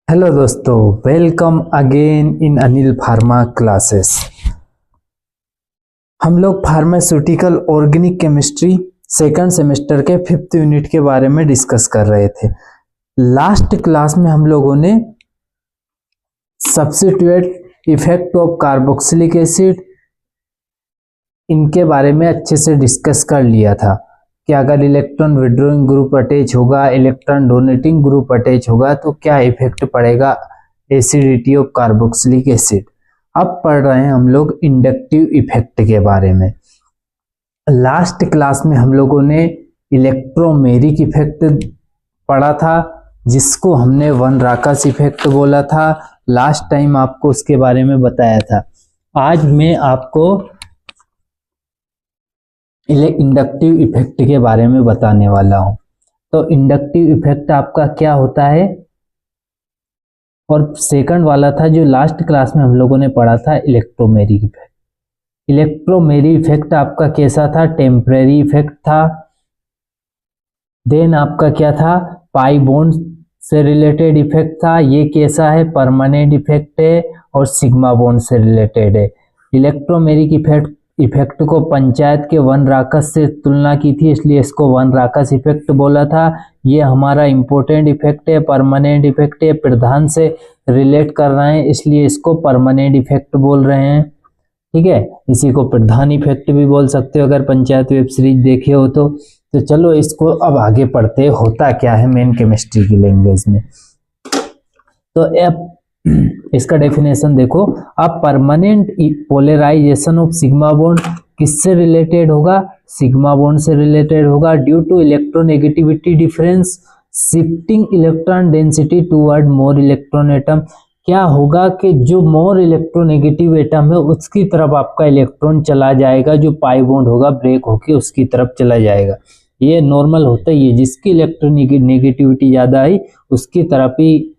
Hello दोस्तों, welcome again in Anil pharma classes. हम लोग pharmaceutical organic chemistry second semester के 5th यूनिट के बारे में डिस्कस कर रहे थे। लास्ट क्लास में हम लोगों ने substitute effect of carboxylic acid इनके बारे में अच्छे से डिस्कस कर लिया था कि अगर इलेक्ट्रॉन विड्रॉइंग ग्रुप अटैच होगा, इलेक्ट्रॉन डोनेटिंग ग्रुप अटैच होगा तो क्या इफेक्ट पड़ेगा एसिडिटी ऑफ कार्बोक्सिलिक एसिड। अब पढ़ रहे हैं हम लोग इंडक्टिव इफेक्ट के बारे में। लास्ट क्लास में हम लोगों ने इलेक्ट्रोमेरिक इफेक्ट पढ़ा था, जिसको हमने वन राकस इफेक्ट बोला था। लास्ट टाइम आपको उसके बारे में बताया था। आज मैं आपको इंडक्टिव इफेक्ट के बारे में बताने वाला हूं। तो इंडक्टिव इफेक्ट आपका क्या होता है, और सेकंड वाला था जो लास्ट क्लास में हम लोगों ने पढ़ा था इलेक्ट्रोमेरिक इफेक्ट। इलेक्ट्रोमेरिक इफेक्ट आपका कैसा था? टेम्परेरी इफेक्ट था। देन आपका क्या था? पाई बॉन्ड से रिलेटेड इफेक्ट था। ये कैसा है? परमानेंट इफेक्ट है और सिग्मा बॉन्ड से रिलेटेड है। इलेक्ट्रोमेरिक इफेक्ट को पंचायत के वन राकस से तुलना की थी, इसलिए इसको वन राकस इफेक्ट बोला था। ये हमारा इंपॉर्टेंट इफेक्ट है, परमानेंट इफेक्ट है, प्रधान से रिलेट कर रहे हैं, इसलिए इसको परमानेंट इफेक्ट बोल रहे हैं। ठीक है, इसी को प्रधान इफेक्ट भी बोल सकते हो अगर पंचायत वेब सीरीज देखे हो तो चलो इसको अब आगे पढ़ते होता क्या है मेन केमिस्ट्री की लैंग्वेज में। तो अब इसका डेफिनेशन देखो। अब permanent polarization of sigma bond किससे रिलेटेड होगा? सिग्मा बॉन्ड से रिलेटेड होगा। Due to electronegativity difference shifting electron density toward more electron atom. क्या होगा कि जो मोर इलेक्ट्रोनेगेटिव एटम है उसकी तरफ आपका इलेक्ट्रॉन चला जाएगा, जो पाई बॉन्ड होगा ब्रेक होके उसकी तरफ चला जाएगा। ये नॉर्मल होता ही है, जिसकी इलेक्ट्रोनेगेटिविटी ज्यादा है उसकी तरफ ही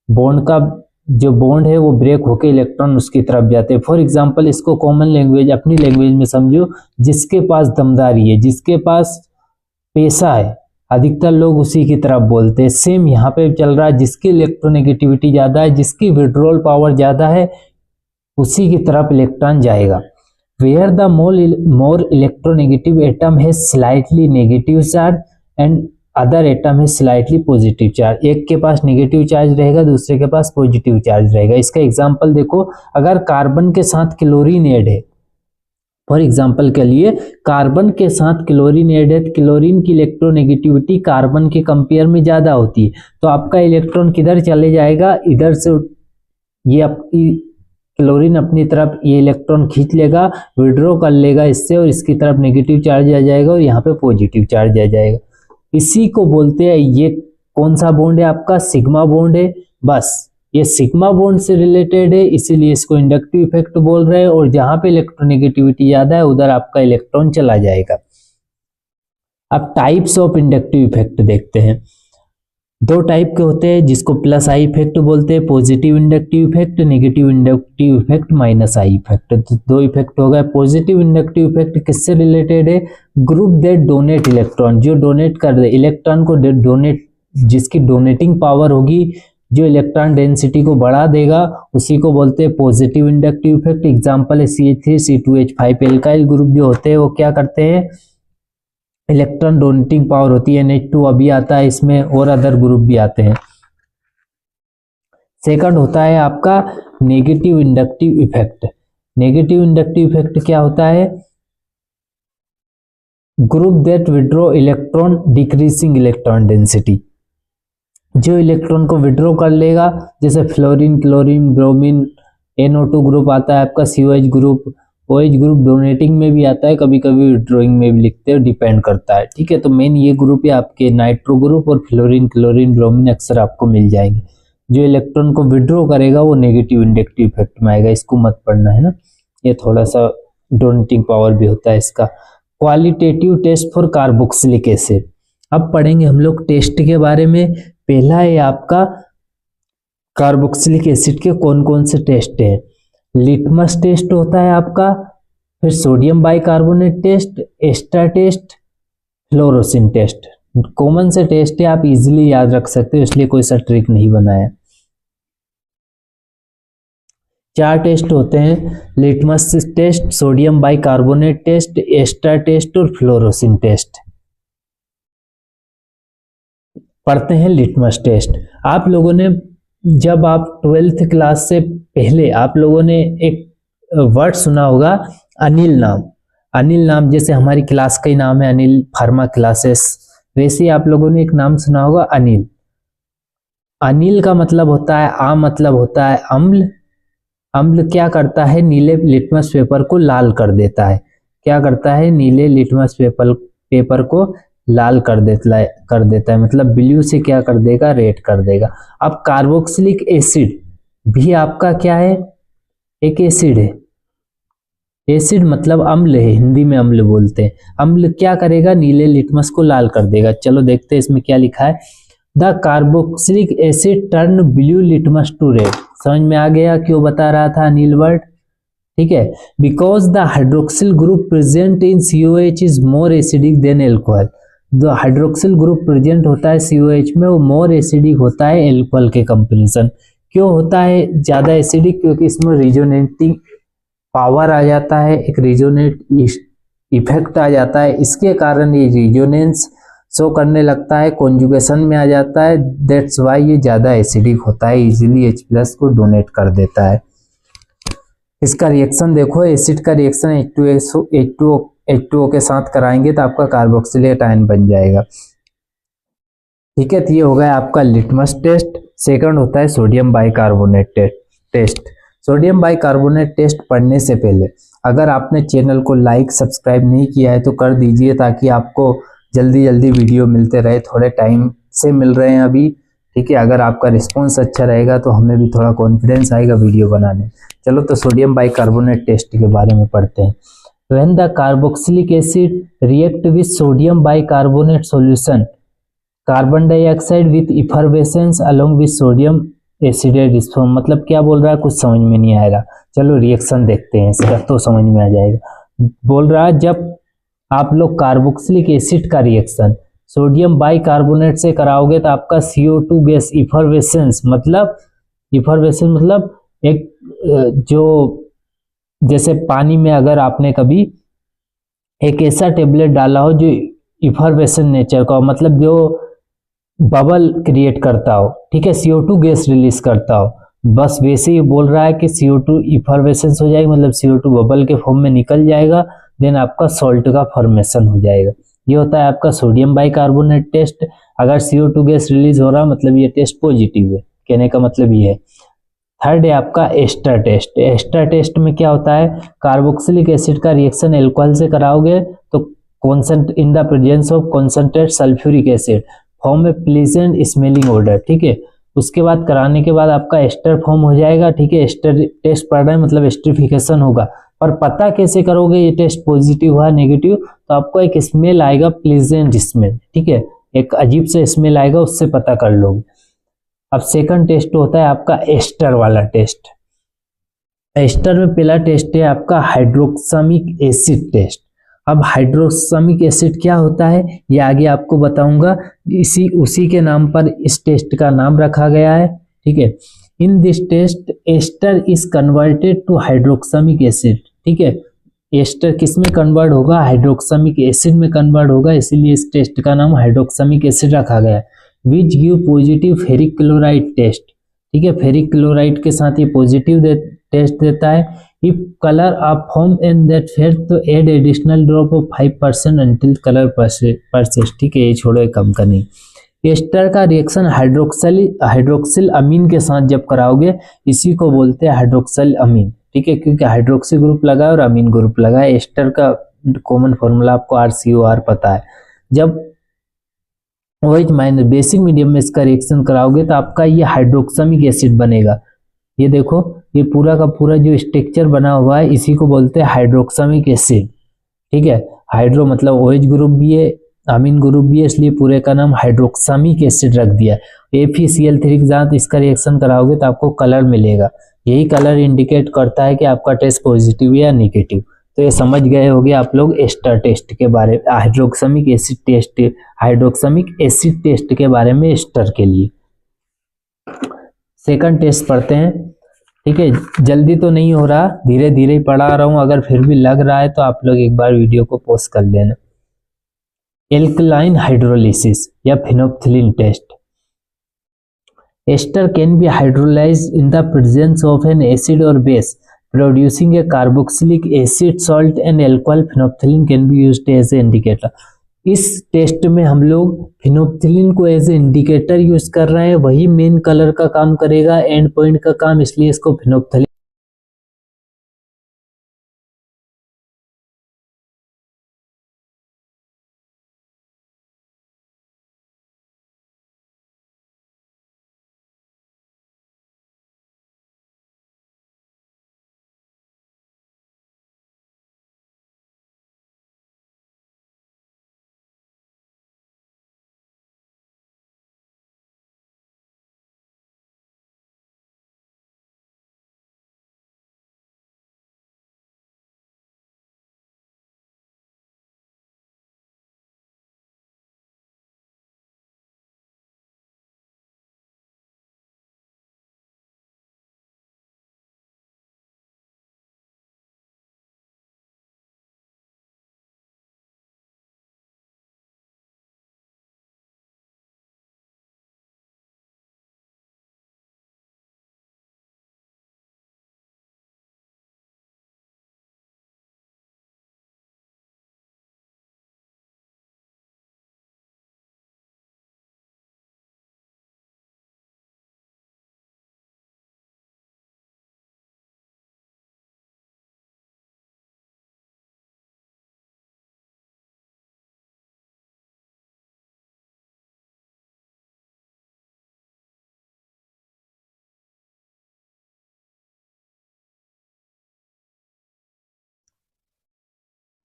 बॉन्ड का जो बॉन्ड है वो ब्रेक होके इलेक्ट्रॉन उसकी तरफ जाते हैं। फॉर एग्जांपल इसको कॉमन लैंग्वेज अपनी लैंग्वेज में समझो, जिसके पास दमदारी है, जिसके पास पैसा है, अधिकतर लोग उसी की तरफ बोलते हैं। सेम यहाँ पे चल रहा है, जिसकी इलेक्ट्रोनेगेटिविटी ज्यादा है, जिसकी विड्रॉल पावर ज्यादा है, उसी की तरफ इलेक्ट्रॉन जाएगा। Where the more electronegative atom है slightly negative charge and other atom है स्लाइटली पॉजिटिव चार्ज। एक के पास नेगेटिव चार्ज रहेगा, दूसरे के पास पॉजिटिव चार्ज रहेगा। इसका एग्जांपल देखो, अगर कार्बन के साथ क्लोरीन ऐड है, फॉर एग्जांपल के लिए कार्बन के साथ क्लोरीन ऐड है, क्लोरीन की इलेक्ट्रोनेगेटिविटी कार्बन के कंपेयर में ज्यादा होती है, तो आपका इलेक्ट्रॉन किधर चले जाएगा? इधर से ये आपकी क्लोरीन अपनी तरफ ये इलेक्ट्रॉन खींच लेगा, विड्रॉ कर लेगा इससे, और इसकी तरफ नेगेटिव चार्ज आ जाएगा और यहाँ पे पॉजिटिव चार्ज आ जाएगा। इसी को बोलते हैं, ये कौन सा बॉन्ड है आपका? सिग्मा बॉन्ड है। बस ये सिग्मा बॉन्ड से रिलेटेड है, इसीलिए इसको इंडक्टिव इफेक्ट बोल रहे हैं। और जहां पे इलेक्ट्रोनेगेटिविटी ज्यादा है उधर आपका इलेक्ट्रॉन चला जाएगा। अब टाइप्स ऑफ इंडक्टिव इफेक्ट देखते हैं। दो टाइप के होते हैं, जिसको प्लस आई इफेक्ट बोलते हैं, positive inductive effect, negative inductive effect, minus I effect. तो दो इफेक्ट हो गए। पॉजिटिव इंडक्टिव इफेक्ट किससे रिलेटेड है? ग्रुप दैट डोनेट इलेक्ट्रॉन, जो डोनेट कर रहे इलेक्ट्रॉन को डोनेट, जिसकी डोनेटिंग पावर होगी, जो इलेक्ट्रॉन डेंसिटी को बढ़ा देगा, उसी को बोलते हैं पॉजिटिव इंडक्टिव इफेक्ट। एग्जाम्पल है CH3CH2H5 एल्काइल ग्रुप जो होते हैं वो क्या करते हैं? इलेक्ट्रॉन डोनेटिंग पावर होती है। NH2 अभी आता है इसमें, और अदर ग्रुप भी आते हैं। सेकंड होता है आपका negative inductive effect. Negative inductive effect क्या होता है? Group that withdraw electron decreasing electron density, जो इलेक्ट्रॉन को विड्रॉ कर लेगा, जैसे fluorine, chlorine, bromine, NO2 group आता है आपका, COH group, OH group donating में भी आता है, कभी कभी विड्रॉइंग में भी लिखते हैं, डिपेंड करता है। ठीक है, तो मेन ये ग्रुप है आपके नाइट्रो ग्रुप, और फ्लोरीन, क्लोरीन, ब्रोमीन अक्सर आपको मिल जाएंगे। जो इलेक्ट्रॉन को विड्रॉ करेगा वो नेगेटिव इंडक्टिव इफेक्ट में आएगा, इसको मत पढ़ना है ना, ये थोड़ा सा डोनेटिंग पावर भी होता है इसका। Qualitative test for carboxylic acid. अब पढ़ेंगे हम लोग टेस्ट के बारे में। पहला है आपका कार्बोक्सिलिक एसिड के कौन कौन से टेस्ट हैं। लिटमस टेस्ट होता है आपका, फिर sodium bicarbonate test, एस्टा test, fluorescein test. Common से टेस्ट है, आप इजीली याद रख सकते हो, इसलिए कोई सा ट्रिक नहीं बनाया। 4 टेस्ट होते हैं, litmus test, sodium bicarbonate test, ester test और फ्लोरोसिन टेस्ट। पढ़ते हैं लिटमस टेस्ट। आप लोगों ने जब आप 12th क्लास से पहले आप लोगों ने एक वर्ड सुना होगा अनिल नाम। अनिल नाम जैसे हमारी क्लास का ही नाम है अनिल फार्मा क्लासेस, वैसे ही आप लोगों ने एक नाम सुना होगा अनिल। अनिल का मतलब होता है मतलब होता है अम्ल। अम्ल क्या करता है, नीले लिटमस पेपर को लाल कर देता है। क्या करता है, नीले लिटमस पेपर को लाल कर देता है, मतलब ब्लू से क्या कर देगा, रेड कर देगा। अब कार्बोक्सिलिक एसिड भी आपका क्या है, एक एसिड है। एसिड मतलब अम्ल है, हिंदी में अम्ल बोलते हैं। अम्ल क्या करेगा, नीले लिटमस को लाल कर देगा। चलो देखते हैं इसमें क्या लिखा है। The carboxylic acid turn blue litmus to red. समझ में आ गया क्यों बता रहा था अनिल वर्ड, ठीक है। Because the hydroxyl group present in COH is more acidic then alcohol. जो हाइड्रोक्सिल ग्रुप प्रेजेंट होता है COH में वो मोर एसिडिक होता है एल्कोहल के कंपेरिजन। क्यों होता है ज्यादा एसिडिक, क्योंकि इसमें रिजोनेटिंग पावर आ जाता है, एक रिजोनेट इफेक्ट आ जाता है, इसके कारण ये रिजोनेंस शो करने लगता है, कॉन्जुगेशन में आ जाता है। दैट्स वाई ये ज्यादा एसिडिक होता है, इजीली H+ को डोनेट कर देता है। इसका रिएक्शन देखो, एसिड का रिएक्शन H2O के साथ कराएंगे तो आपका कार्बोक्सिलेट आयन बन जाएगा, ठीक है। तो ये हो गया आपका लिटमस टेस्ट। सेकंड होता है sodium bicarbonate test. Sodium bicarbonate test पढ़ने से पहले अगर आपने चैनल को लाइक सब्सक्राइब नहीं किया है तो कर दीजिए, ताकि आपको जल्दी जल्दी वीडियो मिलते रहे। थोड़े टाइम से मिल रहे हैं अभी, ठीक है। अगर आपका रिस्पॉन्स अच्छा रहेगा तो हमें भी थोड़ा कॉन्फिडेंस आएगा वीडियो बनाने। चलो तो सोडियम बाइकार्बोनेट टेस्ट के बारे में पढ़ते हैं। When the carboxylic acid react with sodium bicarbonate solution, carbon dioxide with effervescence along with sodium acetate is form. मतलब क्या बोल रहा है, कुछ समझ में नहीं आएगा। चलो रिएक्शन देखते हैं इसका तो समझ में आ जाएगा। बोल रहा है जब आप लोग कार्बोक्सिलिक एसिड का रिएक्शन सोडियम बाइकार्बोनेट से कराओगे तो आपका CO2 गैस इफरवेसेंस मतलब एक जो जैसे पानी में अगर आपने कभी एक ऐसा टेबलेट डाला हो जो इफरवेसेंट नेचर का हो, मतलब जो बबल क्रिएट करता हो, ठीक है, CO2 गैस रिलीज करता हो, बस वैसे ही बोल रहा है कि CO2 इफरवेसेंस हो जाएगी, मतलब CO2 बबल के फॉर्म में निकल जाएगा, देन आपका सॉल्ट का फॉर्मेशन हो जाएगा। ये होता है आपका सोडियम बाइकार्बोनेट टेस्ट। अगर CO2 गैस रिलीज हो रहा है मतलब ये टेस्ट पॉजिटिव है, कहने का मतलब ये है। थर्ड है आपका एस्टर टेस्ट। एस्टर टेस्ट में क्या होता है, कार्बोक्सिलिक एसिड का रिएक्शन एल्कोहल से कराओगे तो इन the presence of concentrate sulphuric acid form A pleasant smelling order, ठीक है। उसके बाद कराने के बाद आपका एस्टर फॉर्म हो जाएगा, ठीक है। एस्टर टेस्ट पढ़ रहे हैं मतलब एस्टरिफिकेशन होगा, पर पता कैसे करोगे ये टेस्ट पॉजिटिव हुआ नेगेटिव, तो आपको एक स्मेल आएगा, प्लीजेंट स्मेल, ठीक है, एक अजीब से स्मेल आएगा, उससे पता कर लोगे। अब सेकंड टेस्ट होता है आपका एस्टर वाला टेस्ट। एस्टर में पहला टेस्ट है आपका हाइड्रोक्सामिक एसिड टेस्ट। अब हाइड्रोक्सामिक एसिड क्या होता है ये आगे आपको बताऊंगा, उसी के नाम पर इस टेस्ट का नाम रखा गया है, ठीक है। In this test ester is converted to hydroxamic acid, ठीक है। एस्टर किस में कन्वर्ट होगा, हाइड्रोक्सामिक एसिड में कन्वर्ट होगा, इसीलिए इस टेस्ट का नाम हाइड्रोक्सामिक एसिड रखा गया है। Which give positive ferric chloride test, ठीक है। फेरिक क्लोराइड के साथ ये पॉजिटिव टेस्ट देता है। इफ कलर आप फॉर्म इन दैट फेयर तो add additional drop of 5% until colour persist, ठीक है। ये छोड़ो, ये कम करनी। एस्टर का रिएक्शन हाइड्रोक्सिल अमीन के साथ जब कराओगे इसी को बोलते हैं हाइड्रोक्सिल अमीन, ठीक है, क्योंकि हाइड्रोक्सी ग्रुप लगा है और अमीन ग्रुप लगा है। एस्टर का कॉमन फॉर्मूला आपको RCOR पता है। जब OH माइनस बेसिक मीडियम में इसका रिएक्शन कराओगे तो आपका ये हाइड्रोक्सामिक एसिड बनेगा। ये देखो, ये पूरा का पूरा जो स्ट्रक्चर बना हुआ है इसी को बोलते हैं हाइड्रोक्सामिक एसिड, ठीक है। हाइड्रो मतलब OH ग्रुप भी है, अमीन ग्रुप भी है, इसलिए पूरे का नाम हाइड्रोक्सामिक एसिड रख दिया। FeCl3 के साथ इसका रिएक्शन कराओगे तो आपको कलर मिलेगा। यही कलर इंडिकेट करता है कि आपका टेस्ट पॉजिटिव या नेगेटिव। तो ये समझ गए होंगे आप लोग एस्टर टेस्ट के बारे में, हाइड्रोक्सामिक एसिड टेस्ट के बारे में एस्टर के लिए। सेकंड टेस्ट पढ़ते हैं। ठीक है, जल्दी तो नहीं हो रहा, धीरे धीरे ही पढ़ा रहा हूँ, अगर फिर भी लग रहा है तो आप लोग एक बार वीडियो को पॉज कर लेना। एल्कलाइन हाइड्रोलिसिस या phenolphthalein test. Ester can be hydrolysed in the presence of an acid और base producing a carboxylic acid salt and alcohol phenolphthalein can be used as a indicator। इस test में हम लोग phenolphthalein को as a indicator use कर रहे हैं, वही मेन कलर का काम करेगा, एंड पॉइंट का काम, इसलिए इसको फिनोप्थिलीन।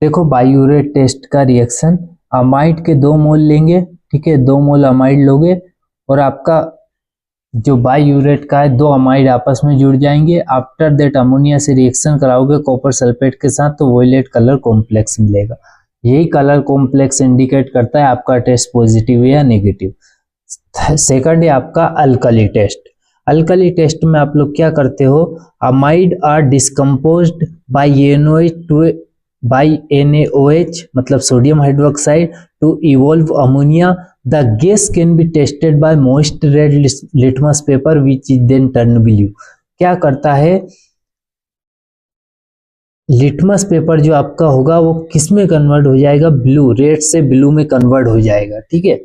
देखो बायूरेट टेस्ट का रिएक्शन, अमाइड के 2 मोल लेंगे, ठीक है, 2 मोल अमाइड लोगे और आपका जो बायूरेट का है 2 अमाइड आपस में जुड़ जाएंगे। आफ्टर दैट अमोनिया से रिएक्शन कराओगे कॉपर सल्फेट के साथ तो वोयलेट कलर कॉम्प्लेक्स मिलेगा। यही कलर कॉम्प्लेक्स इंडिकेट करता है आपका टेस्ट पॉजिटिव या नेगेटिव। सेकंड है आपका अल्कली टेस्ट। अल्कली टेस्ट में आप लोग क्या करते हो, amide are decomposed by NaOH मतलब sodium hydroxide to evolve ammonia. The gas can be tested by moist red litmus paper which is then turn blue. क्या करता है, लिटमस पेपर जो आपका होगा वो किस में कन्वर्ट हो जाएगा, ब्लू, रेड से ब्लू में कन्वर्ट हो जाएगा। ठीक है,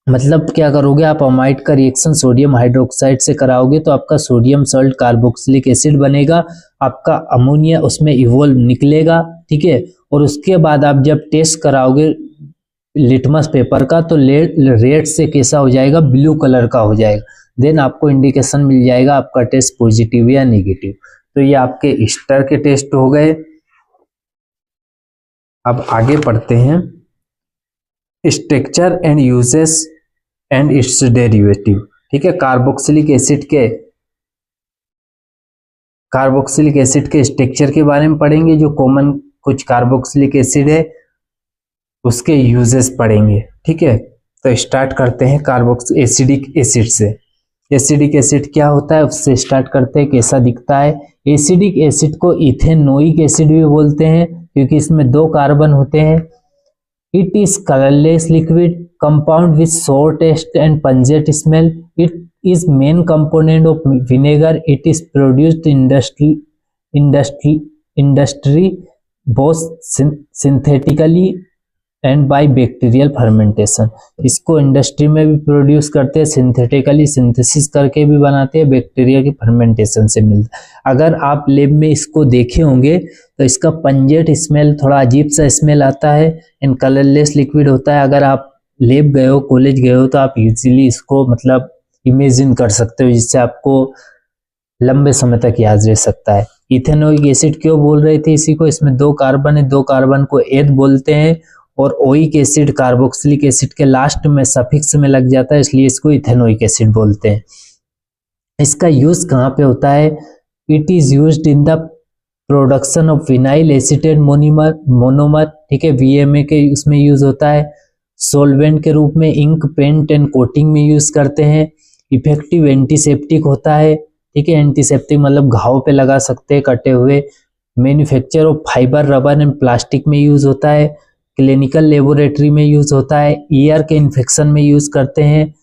मतलब क्या करोगे आप, अमाइड का रिएक्शन सोडियम हाइड्रोक्साइड से कराओगे तो आपका सोडियम सॉल्ट कार्बोक्सिलिक एसिड बनेगा, आपका अमोनिया उसमें इवॉल्व निकलेगा। ठीक है, और उसके बाद आप जब टेस्ट कराओगे लिटमस पेपर का तो रेड से कैसा हो जाएगा, ब्लू कलर का हो जाएगा। देन आपको इंडिकेशन मिल जाएगा आपका टेस्ट पॉजिटिव या नेगेटिव। तो ये आपके ईस्टर के टेस्ट हो गए। अब आगे पढ़ते हैं structure and uses and it's derivative. ठीक है, कार्बोक्सिलिक एसिड के स्ट्रक्चर के बारे में पढ़ेंगे, जो कॉमन कुछ कार्बोक्सिलिक एसिड है उसके यूजेस पढ़ेंगे। ठीक है, तो स्टार्ट करते हैं एसिडिक एसिड से। एसिडिक एसिड क्या होता है उससे स्टार्ट करते हैं, कैसा दिखता है। एसिडिक एसिड को इथेनोइक एसिड भी बोलते हैं क्योंकि इसमें 2 कार्बन होते हैं। It is colourless liquid compound with sour taste and pungent smell. It is main component of vinegar. It is produced industry both synthetically and by bacterial fermentation। इसको industry में भी प्रोड्यूस करते हैं, सिंथेटिकली सिंथेसिस करके भी बनाते हैं, bacteria की फर्मेंटेशन से मिलता है। अगर आप लेब में इसको देखे होंगे तो इसका पंजेट स्मेल, थोड़ा अजीब सा स्मेल आता है, एंड कलरलेस लिक्विड होता है। अगर आप लेब गए हो, कॉलेज गए हो तो आप इजीली इसको मतलब इमेजिन कर सकते हो, जिससे आपको लंबे समय तक याद रह सकता है। इथेनोइक एसिड क्यों बोल रहे थे इसी को, इसमें 2 कार्बन है, 2 कार्बन को एथ बोलते हैं, और ओइक एसिड कार्बोक्सिलिक एसिड के लास्ट में सफिक्स में लग जाता है, इसलिए इसको इथेनोइक एसिड बोलते हैं। इसका यूज कहाँ पे होता है, it is used in the production of vinyl acetate monomer. ठीक है, VMA के उसमें यूज होता है। सोल्वेंट के रूप में इंक, पेंट एंड कोटिंग में यूज करते हैं। इफेक्टिव एंटीसेप्टिक होता है। ठीक है। एंटीसेप्टिक मतलब घाव पे लगा सकते हैं कटे हुए। Manufacture of fibre, rubber and plastic में यूज होता है। क्लिनिकल लेबोरेटरी में यूज होता है। ईयर के इन्फेक्शन में यूज करते हैं।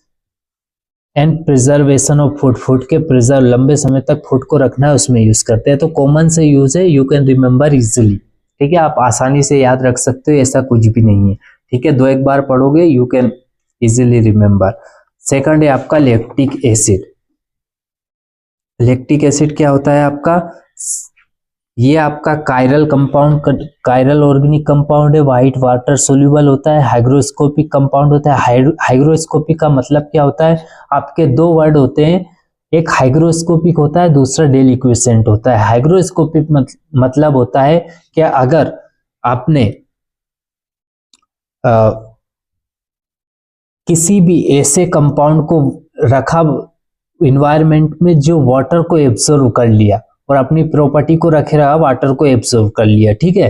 And preservation of food, food के प्रिजर्व, लंबे समय तक फूड को रखना है उसमें यूज करते हैं। तो कॉमन से यूज है, यू कैन रिमेम्बर इजिली, ठीक है। आप आसानी से याद रख सकते हो, ऐसा कुछ भी नहीं है, ठीक है। 2 एक बार पढ़ोगे you can easily remember. Second है आपका लैक्टिक एसिड। लैक्टिक एसिड क्या होता है आपका, ये आपका chiral compound, chiral organic compound है, व्हाइट वाटर सोल्यूबल होता है, हाइग्रोस्कोपिक कंपाउंड होता है। हाइग्रोस्कोपिक का मतलब क्या होता है, आपके 2 वर्ड होते हैं, एक हाइग्रोस्कोपिक होता है, दूसरा डेलिक्विसेंट होता है। हाइग्रोस्कोपिक मतलब होता है कि अगर आपने किसी भी ऐसे कंपाउंड को रखा इन्वायरमेंट में जो वाटर को एब्सॉर्ब कर लिया और अपनी प्रॉपर्टी को रखे रहा, वाटर को एब्सॉर्ब कर लिया, ठीक है।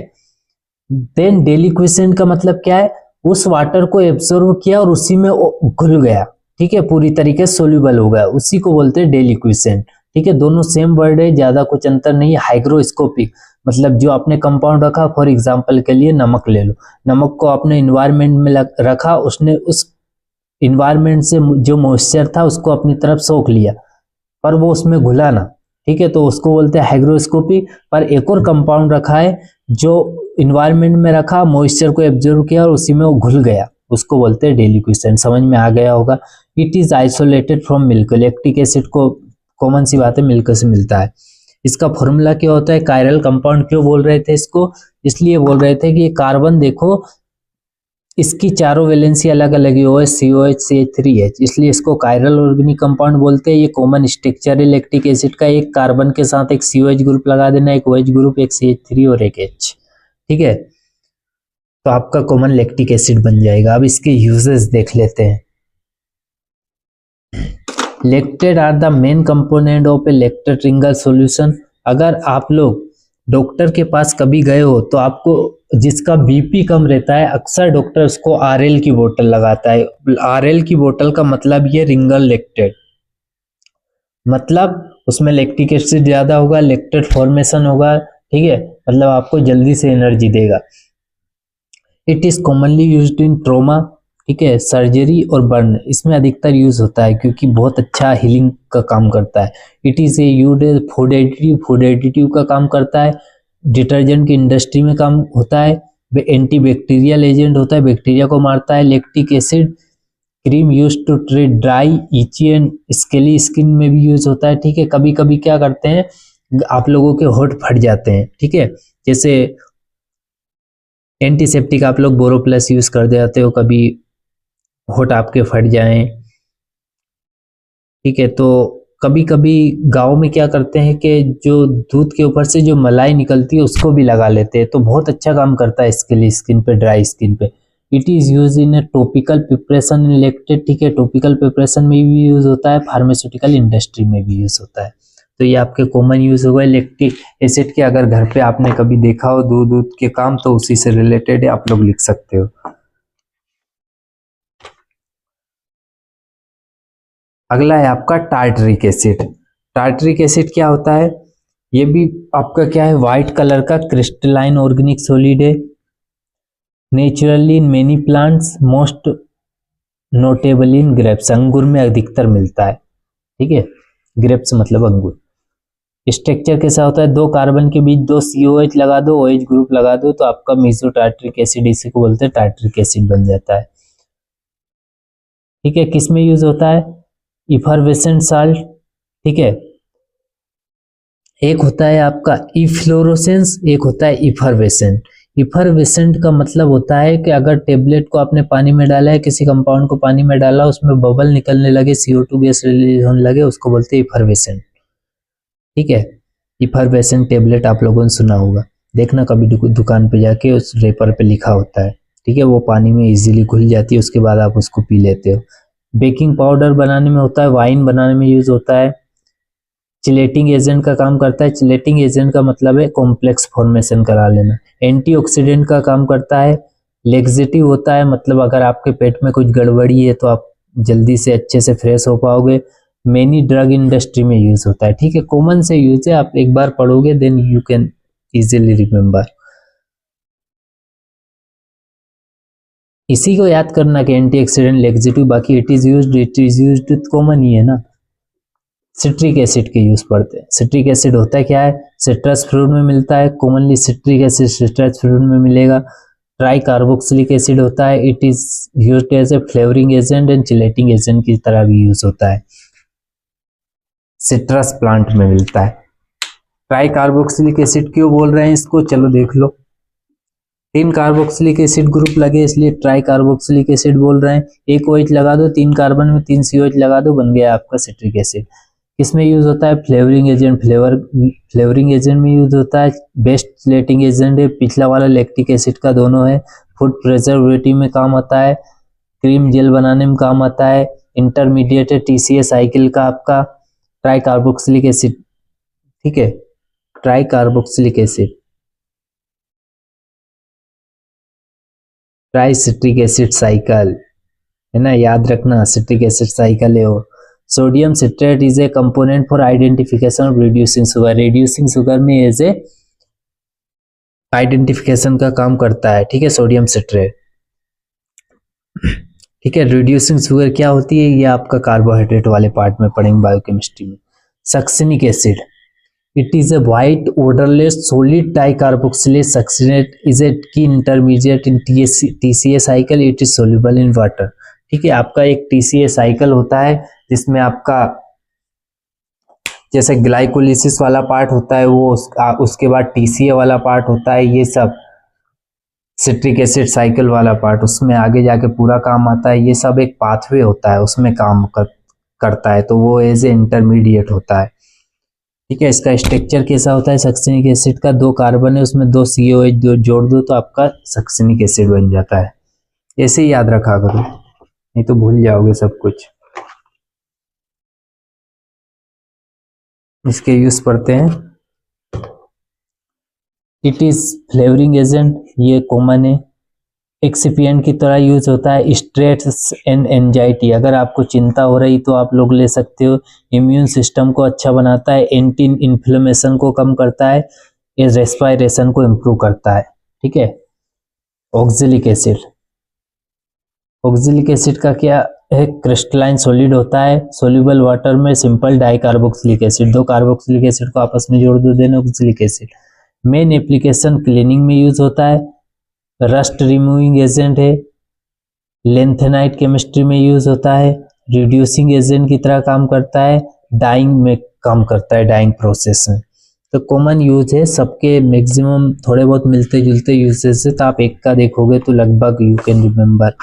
देन डेलिक्विसेंट का मतलब क्या है, उस वाटर को एब्सॉर्ब किया और उसी में घुल गया, ठीक है, पूरी तरीके से सोल्यूबल हो गया, उसी को बोलते हैं डेलिक्विसेंट, ठीक है। दोनों सेम वर्ड है, ज्यादा कुछ अंतर नहीं है। हाइग्रोस्कोपिक मतलब जो आपने कंपाउंड रखा, फॉर एग्जांपल के लिए नमक ले लो, नमक को आपने इन्वायरमेंट में रखा, उसने उस इन्वायरमेंट से जो मॉइस्चर था उसको अपनी तरफ सोख लिया, पर वो उसमें घुला ना, ठीक है, तो उसको बोलते हैं हाइग्रोस्कोपिक। पर एक और कंपाउंड रखा है जो इन्वायरमेंट में रखा, मॉइस्चर को एब्जॉर्ब किया और उसी में वो घुल गया, उसको बोलते हैं डेलिक्विसेंट। समझ में आ गया होगा। It is isolated from milk, lactic acid को कॉमन सी बात है मिल्क से मिलता है। इसका फॉर्मूला क्या होता है, कायरल कंपाउंड क्यों बोल रहे थे इसको, इसलिए बोल रहे थे कि ये कार्बन देखो इसकी चारों वैलेंसी अलग अलग है, OH COH CH3H, इसलिए इसको कायरल ऑर्गेनिक कंपाउंड बोलते हैं। ये कॉमन स्ट्रक्चर है लैक्टिक एसिड का, एक कार्बन के साथ एक COH ग्रुप लगा देना, एक OH ग्रुप, एक CH3 और एक H, ठीक है, तो आपका कॉमन लैक्टिक एसिड बन जाएगा। अब इसके यूजेस देख लेते हैं। Lactate are the main component of a lactate Ringer solution. अगर आप लोग डॉक्टर के पास कभी गए हो तो आपको जिसका बीपी कम रहता है, अक्सर डॉक्टर उसको RL की बोतल लगाता है। RL की बोतल का मतलब ये रिंगल लैक्टेट, मतलब उसमें लैक्टिक एसिड ज्यादा होगा, लैक्टेट फॉर्मेशन होगा, ठीक है, मतलब आपको जल्दी से एनर्जी देगा। It is commonly used in trauma, ठीक है, सर्जरी और बर्न, इसमें अधिकतर यूज होता है क्योंकि बहुत अच्छा हीलिंग का काम करता है। It is A used food additive, food additive का काम करता है। डिटर्जेंट की इंडस्ट्री में काम होता है। एंटी बैक्टीरियल एजेंट होता है, बैक्टीरिया को मारता है। Lactic acid cream use to treat dry, itchy and scaly skin में भी यूज होता है, ठीक है। कभी कभी क्या करते हैं, आप लोगों के होठ फट जाते हैं, ठीक है, जैसे एंटीसेप्टिक आप लोग बोरोप्लस यूज कर जाते हो, कभी होठ आपके फट जाएं, ठीक है, तो कभी कभी गांव में क्या करते हैं कि जो दूध के ऊपर से जो मलाई निकलती है उसको भी लगा लेते हैं, तो बहुत अच्छा काम करता है इसके लिए, स्किन पे, ड्राई स्किन पे। It is use in A topical preparation in lactate, ठीक है, टॉपिकल प्रिपरेशन में भी यूज होता है, फार्मास्यूटिकल इंडस्ट्री में भी यूज होता है। तो ये आपके कॉमन यूज हो गए लैक्टिक एसिड के। अगर घर पे आपने कभी देखा हो दूध के काम, तो उसी से रिलेटेड है, आप लोग लिख सकते हो। अगला है आपका टार्टरिक एसिड। टार्टरिक एसिड क्या होता है, ये भी आपका क्या है, व्हाइट कलर का क्रिस्टलाइन ऑर्गेनिक सॉलिड है। Naturally in many plants, most notable in grapes, अंगूर में अधिकतर मिलता है, ठीक है, ग्रेप्स मतलब अंगूर। स्ट्रक्चर कैसा होता है, 2 कार्बन के बीच 2 COH लगा दो, OH ग्रुप लगा दो, तो आपका मेसो टार्टरिक एसिड, इसी को बोलते हैं टार्टरिक एसिड बन जाता है, ठीक है। किस में यूज होता है, इफरवेसेंट साल्ट, ठीक है, एक होता है आपका इफ्लोरोसेंस, एक होता है इफरवेसेंट। इफरवेसेंट का मतलब होता है कि अगर टेबलेट को आपने पानी में डाला है, किसी कंपाउंड को पानी में डाला, उसमें बबल निकलने लगे, CO2 गैस रिलीज होने लगे, उसको बोलते हैं इफरवेसेंट, ठीक है। इफरवेसेंट टेबलेट आप लोगों ने सुना होगा, देखना कभी दुकान पे जाके, उस रेपर पे लिखा होता है, ठीक है, वो पानी में इजीली घुल जाती है, उसके बाद आप उसको पी लेते हो। बेकिंग पाउडर बनाने में होता है, वाइन बनाने में यूज होता है। चिलेटिंग एजेंट का काम करता है, चिलेटिंग एजेंट का मतलब है कॉम्प्लेक्स फॉर्मेशन करा लेना। एंटीऑक्सीडेंट का काम करता है। लेक्सेटिव होता है, मतलब अगर आपके पेट में कुछ गड़बड़ी है तो आप जल्दी से अच्छे से फ्रेश हो पाओगे। मेनी ड्रग इंडस्ट्री में यूज होता है। ठीक है, कॉमन से यूज है, आप एक बार पढ़ोगे then you can easily remember. इसी को याद करना कि एंटीऑक्सीडेंट लेक्सिटिव, बाकी इट इज यूज्ड कॉमन ही है ना। सिट्रिक एसिड के यूज पढ़ते हैं। सिट्रिक एसिड होता है क्या है, सिट्रस फ्रूट में मिलता है, commonly citric acid citrus fruit में मिलेगा। ट्राई कार्बोक्सिलिक एसिड होता है, it is used as a flavouring agent and chelating agent की तरह भी यूज होता है, सिट्रस प्लांट में मिलता है। ट्राई कार्बोक्सिलिक एसिड क्यों बोल रहे हैं इसको, चलो देख लो। 3 कार्बोक्सिलिक एसिड ग्रुप लगे इसलिए ट्राई कार्बोक्सिलिक एसिड बोल रहे हैं। एक OH लगा दो, 3 कार्बन में 3 COH लगा दो, बन गया आपका सिट्रिक एसिड। इसमें यूज होता है फ्लेवरिंग एजेंट, फ्लेवरिंग एजेंट में यूज होता है। बेस्ट चिलेटिंग एजेंट है, पिछला वाला लैक्टिक एसिड का दोनों है। फूड प्रिजर्वेटिव में काम आता है, क्रीम जेल बनाने में काम आता है। इंटरमीडिएट है TCA साइकिल का आपका ट्राई कार्बोक्सिलिक एसिड। ठीक है, try carboxylic acid, try citric acid cycle है ना, याद रखना सिट्रिक एसिड साइकिल है वो। Sodium citrate is a component for identification of reducing sugar, reducing sugar में एज ए आइडेंटिफिकेशन का काम करता है। ठीक है, सोडियम सिट्रेट। ठीक है, रिड्यूसिंग शुगर क्या होती है, ये आपका कार्बोहाइड्रेट वाले पार्ट में पढ़ेंगे बायोकेमिस्ट्री में। Succinic acid, it is a white odourless solid dicarboxylate. Succinate is a key intermediate in TCA cycle, it is soluble in water. ठीक है, आपका एक TCA साइकिल होता है जिसमें आपका जैसे ग्लाइकोलिसिस वाला पार्ट होता है वो उसके बाद TCA वाला पार्ट होता है, ये सब सिट्रिक एसिड साइकिल वाला पार्ट उसमें आगे जाके पूरा काम आता है। ये सब एक पाथवे होता है उसमें काम करता है, तो वो एज ए इंटरमीडिएट होता है। ठीक है, इसका स्ट्रक्चर कैसा होता है, सक्सिनिक एसिड का 2 कार्बन है उसमें 2 COH जोड़ दो तो आपका सक्सिनिक एसिड बन जाता है। ऐसे ही याद रखा करो, नहीं तो भूल जाओगे सब कुछ। इसके यूज पढ़ते हैं। इट इज फ्लेवरिंग एजेंट, ये कॉमन है। एक्सिपिएंट की तरह यूज होता है। स्ट्रेस एंड एंजाइटी, अगर आपको चिंता हो रही तो आप लोग ले सकते हो। इम्यून सिस्टम को अच्छा बनाता है, एंटी इन्फ्लेमेशन को कम करता है, ये रेस्पिरेशन को इम्प्रूव करता है। ठीक है, ऑक्जेलिक एसिड, ऑक्जेलिक एसिड का क्या है, क्रिस्टलाइन सॉलिड होता है, सोल्यूबल वाटर में, simple dicarboxylic acid. 2 carboxylic acid को आपस में जोड़ दो then oxalic acid. Main application cleaning में यूज होता है, रस्ट रिमूविंग एजेंट है, लेंथेनाइट केमिस्ट्री में यूज होता है, रिड्यूसिंग एजेंट की तरह काम करता है, डाइंग में काम करता है, डाइंग प्रोसेस में। तो कॉमन यूज है सबके, मैक्सिमम थोड़े बहुत मिलते जुलते यूजेस है, तो आप एक का देखोगे तो लगभग you can remember.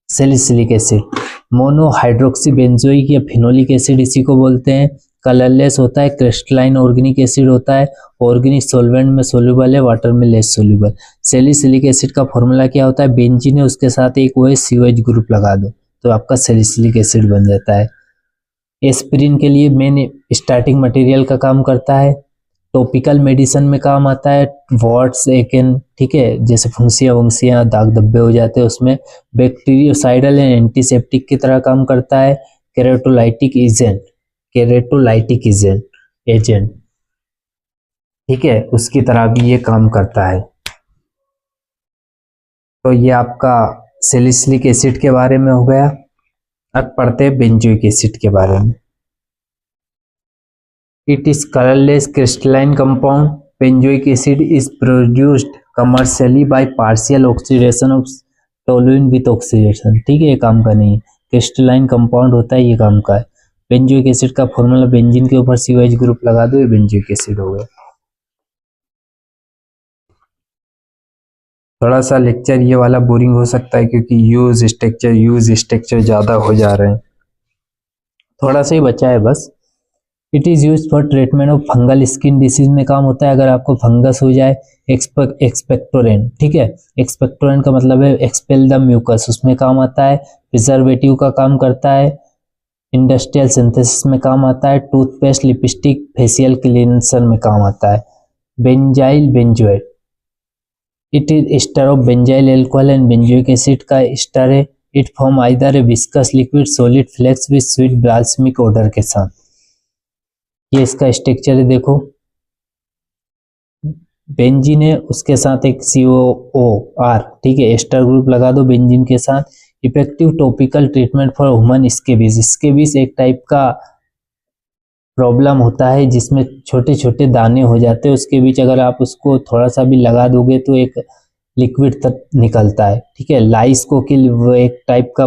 Salicylic acid, monohydroxy benzoic या फिनोलिक एसिड इसी को बोलते हैं। कलरलेस होता है, क्रिस्टलाइन ऑर्गेनिक एसिड होता है, ऑर्गेनिक सॉल्वेंट में सोल्यूबल है, वाटर में लेस सोल्यूबल। सैलिसिलिक एसिड का फॉर्मूला क्या होता है, बेंजीन है उसके साथ एक OH COH ग्रुप लगा दो तो आपका सैलिसिलिक एसिड बन जाता है। एस्पिरिन के लिए मेन स्टार्टिंग मटेरियल का काम करता है, टॉपिकल मेडिसिन में काम आता है, वॉट्स एकन, ठीक है, जैसे फुंसियाँ वंसियाँ दाग धब्बे हो जाते हैं उसमें। बैक्टीरियोसाइडल एंड एंटीसेप्टिक की तरह काम करता है। केरेटोलाइटिक एजेंट, ठीक है, उसकी तरह भी ये काम करता है। तो ये आपका सैलिसिलिक एसिड के बारे में हो गया। अब पढ़ते हैं बेंजोइक एसिड के बारे में। It is colorless crystalline compound. Benzoic acid is produced commercially by partial oxidation of toluene with oxidation. ठीक है, ये काम का नहीं है, क्रिस्टलाइन कंपाउंड होता है, ये काम का है। बेंजोइक एसिड का फॉर्मूला बेंजीन के ऊपर COH ग्रुप लगा दो, ये बेंजोइक एसिड हो गया। थोड़ा सा लेक्चर ये वाला बोरिंग हो सकता है क्योंकि यूज स्ट्रक्चर ज़्यादा हो जा रहे हैं, थोड़ा सा ही बचा है बस। It is use for treatment of fungal skin disease में काम होता है, अगर आपको फंगस हो जाए। एक्सपेक्टोरेंट, ठीक है, एक्सपेक्टोरेंट का मतलब है एक्सपेल द म्यूकस, उसमें काम आता है। प्रिजर्वेटिव का काम करता है, इंडस्ट्रियल सिंथेसिस में काम आता है। टूथपेस्ट, लिपस्टिक, फेशियल क्लींसर में काम आता है। Benzyl benzoate, it is ester of benzyl alcohol and benzoic acid का एस्टर है। It form either a viscous liquid solid flakes with sweet balsamic odour के साथ। ये इसका स्ट्रक्चर है, देखो बेंजीन है, उसके साथ एक COOR, ठीक है, एस्टर ग्रुप लगा दो बेंजीन के साथ। Effective topical treatment for human scabies. Scabies एक टाइप का प्रॉब्लम होता है जिसमें छोटे छोटे दाने हो जाते हैं, उसके बीच अगर आप उसको थोड़ा सा भी लगा दोगे तो एक लिक्विड तक निकलता है, ठीक है। लाइस को किल, वो एक टाइप का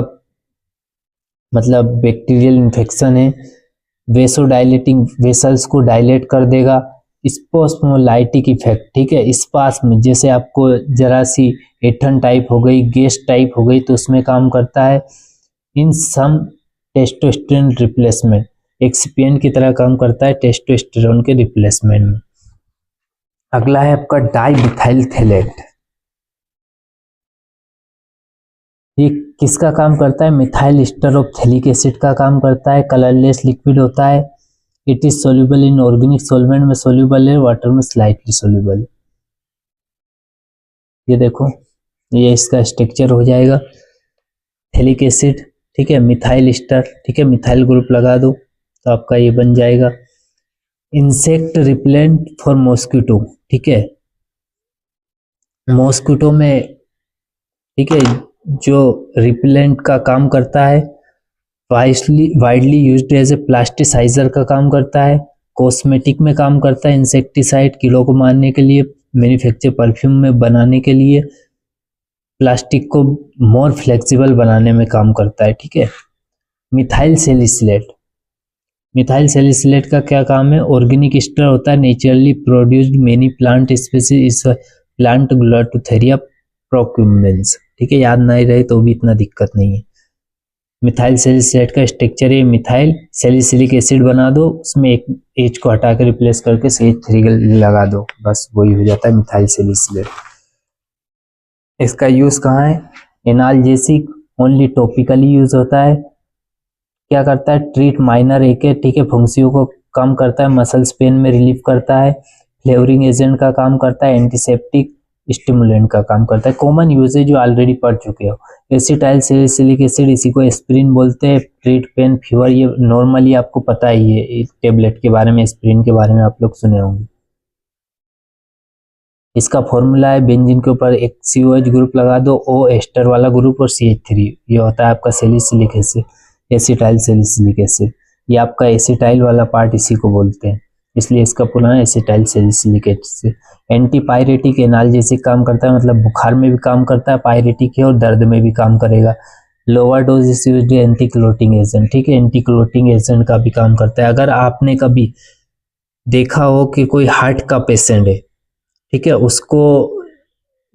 मतलब बैक्टीरियल इन्फेक्शन है। वेसोडाइलेटिंग, वेसल्स को डायलेट कर देगा। स्पोस्मोलाइटिक इफेक्ट, ठीक है, स्पास में जैसे आपको जरा सी एठन टाइप हो गई, गैस टाइप हो गई तो उसमें काम करता है। इन सम टेस्टोस्टेरोन रिप्लेसमेंट, एक्सिपिएंट की तरह काम करता है टेस्टोस्टेरोन के रिप्लेसमेंट में। अगला है आपका डाइमिथाइल थैलेट। ये किसका काम करता है? Methyl ester of phthalic acid का काम करता है। कलरलेस लिक्विड होता है। It is soluble in organic solvent में सोल्यूबल है, वाटर में स्लाइटली सोल्यूबल है। ये देखो, ये इसका स्ट्रक्चर हो जाएगा। थैलिक एसिड, ठीक है, मिथाइल एस्टर, ठीक है, मिथाइल ग्रुप लगा दो तो आपका ये बन जाएगा। इंसेक्ट रिपेलेंट फॉर मॉस्किटो, ठीक है, मॉस्किटो में, ठीक है, जो रिपेलेंट का काम करता है। Widely used as a plasticiser का काम करता है। कॉस्मेटिक में काम करता है। इंसेक्टिसाइड, कीड़ों को मारने के लिए। मैन्युफैक्चर, परफ्यूम में बनाने के लिए। प्लास्टिक को मोर फ्लेक्सिबल बनाने में काम करता है, ठीक है। मिथाइल सैलिसिलेट, मिथाइल सैलिसिलेट का क्या काम है? ऑर्गेनिक एस्टर होता है, naturally produced many plant species, plant Gaultheria procumbens, ठीक है, याद नहीं रहे तो भी इतना दिक्कत नहीं है। मिथाइल सैलिसिलेट का स्ट्रक्चर है, मिथाइल सैलिसिलिक एसिड बना दो, उसमें एक H को हटा के रिप्लेस करके CH3 लगा दो, बस वही हो जाता है मिथाइल सैलिसिलेट। इसका यूज कहाँ है? एनाल्जेसिक, ओनली टॉपिकली यूज होता है। क्या करता है? ट्रीट माइनर एके, ठीक है, फुंसियों को कम करता है, मसल्स पेन में रिलीफ करता है। फ्लेवरिंग एजेंट का काम करता है। एंटीसेप्टिक, स्टिमुलेंट का काम करता है। कॉमन यूज है जो ऑलरेडी पढ़ चुके हो। एसिटाइल सैलिसिलिक एसिड, इसी को एस्प्रिन बोलते हैं। ट्रीट पेन, फीवर, ये नॉर्मली आपको पता ही है, टेबलेट के बारे में, एस्प्रिन के बारे में आप लोग सुने होंगे। इसका फॉर्मूला है, बेंजीन के ऊपर एक COH ग्रुप लगा दो, O एस्टर वाला ग्रुप और CH3, ये होता है आपका salicylic acid, acetyl salicylic acid. ये आपका एसिटाइल वाला पार्ट इसी को बोलते हैं, इसलिए इसका पूरा नाम acetyl salicylic acid. Antipyretic, analgesic काम करता है, मतलब बुखार में भी काम करता है, पायरेटिक है, और दर्द में भी काम करेगा। Lower dose is used anti clotting agent, ठीक है, एंटी क्लोटिंग एजेंट का भी काम करता है। अगर आपने कभी देखा हो कि कोई हार्ट का पेशेंट है, ठीक है, उसको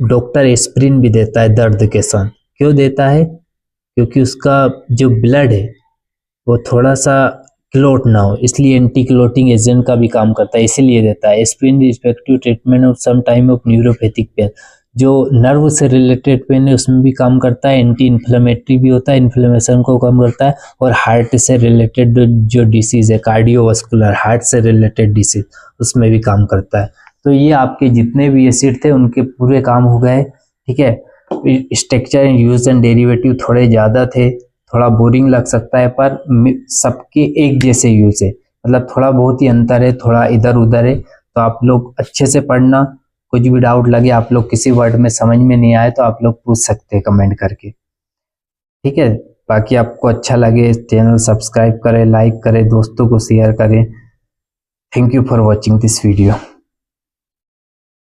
डॉक्टर एस्प्रिन भी देता है दर्द के साथ। क्यों देता है? क्योंकि उसका जो ब्लड है वो थोड़ा सा क्लोट ना हो, इसलिए एंटी क्लोटिंग एजेंट का भी काम करता है, इसीलिए देता है। Aspirin effective treatment of some time of neuropathic pain, जो नर्व से रिलेटेड पेन है उसमें भी काम करता है। एंटी इन्फ्लेमेटरी भी होता है, इन्फ्लेमेशन को कम करता है। और हार्ट से रिलेटेड जो डिसीज है, कार्डियोवास्कुलर, हार्ट से रिलेटेड डिसीज, उसमें भी काम करता है। तो ये आपके जितने भी एसिड थे उनके पूरे काम हो गए, ठीक है। स्ट्रक्चर, यूज एंड डेरिवेटिव थोड़े ज़्यादा थे, थोड़ा बोरिंग लग सकता है, पर सबके एक जैसे यूज है, मतलब थोड़ा बहुत ही अंतर है, थोड़ा इधर उधर है। तो आप लोग अच्छे से पढ़ना। कुछ भी डाउट लगे, आप लोग किसी वर्ड में समझ में नहीं आए तो आप लोग पूछ सकते हैं कमेंट करके, ठीक है। बाकी आपको अच्छा लगे, चैनल सब्सक्राइब करें, लाइक करें, दोस्तों को शेयर करें। Thank you for watching this video.